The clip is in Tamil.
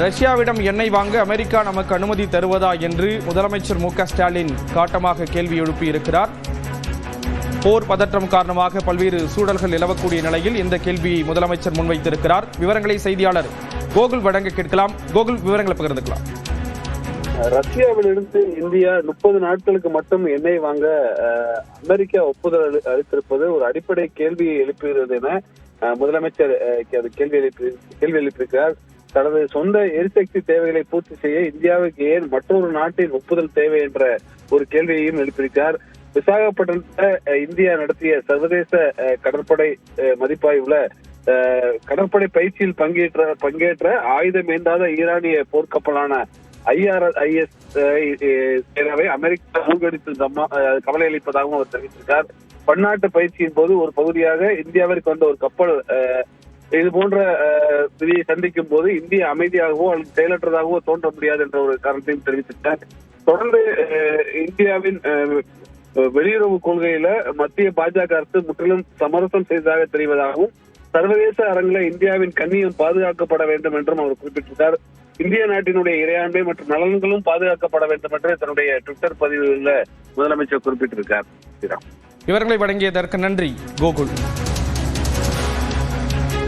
ரஷ்யாவிடம் எண்ணெய் வாங்க அமெரிக்கா நமக்கு அனுமதி தருவதா என்று முதலமைச்சர் மு.க.ஸ்டாலின் காட்டமாக கேள்வி எழுப்பியிருக்கிறார். போர் பதற்றம் காரணமாக பல்வேறு சூழல்கள் நிலவக்கூடிய நிலையில் இந்த கேள்வியை முதலமைச்சர் முன்வைத்திருக்கிறார். விவரங்களை செய்தியாளர் கோகுல் வழங்க கேட்கலாம். கோகுல், விவரங்களை பகிர்ந்துக்கலாம். ரஷ்யாவிலிருந்து இந்தியா 30 நாட்களுக்கு மட்டும் எண்ணெய் வாங்க அமெரிக்கா ஒப்புதல் அளித்திருப்பது ஒரு அடிப்படை கேள்வியை எழுப்புகிறது என முதலமைச்சர் கேள்வி எழுப்பியிருக்கிறார். தனது சொந்த எரிசக்தி தேவைகளை பூர்த்தி செய்ய இந்தியாவுக்கு ஏன் மற்றொரு நாட்டின் ஒப்புதல் தேவை என்ற ஒரு கேள்வியையும் எழுப்பியிருக்கிறார். விசாகப்பட்டினத்தில் இந்தியா நடத்திய சர்வதேச கடற்படை மதிப்பாய்வுல கடற்படை பயிற்சியில் பங்கேற்ற ஆயுதம் ஏந்தாத ஈரானிய போர்க்கப்பலான IRIS சேனாவை அமெரிக்கா மூழ்கடித்து கவலை அளிப்பதாகவும் அவர் தெரிவித்திருக்கார். பன்னாட்டு பயிற்சியின் போது ஒரு பகுதியாக இந்தியாவிற்கு வந்த ஒரு கப்பல் இது போன்ற விதியை சந்திக்கும் போது இந்தியா அமைதியாகவோ அல்லது செயலற்றதாகவோ தோன்ற முடியாது என்ற ஒரு காரணத்தையும் தெரிவித்திருக்கார். தொடர்ந்து இந்தியாவின் வெளியுறவு கொள்கையில மத்திய பாஜக அரசு முற்றிலும் சமரசம் செய்ததாக தெரிவதாகவும் சர்வதேச அரங்கில் இந்தியாவின் கண்ணியம் பாதுகாக்கப்பட வேண்டும் என்றும் அவர் குறிப்பிட்டிருக்கார். இந்திய நாட்டினுடைய இறையாண்மை மற்றும் நலன்களும் பாதுகாக்கப்பட வேண்டும் என்று தன்னுடைய ட்விட்டர் பதிவில் முதலமைச்சர் குறிப்பிட்டிருக்கார். விவரங்களை வழங்கியதற்கு நன்றி கோகுல்.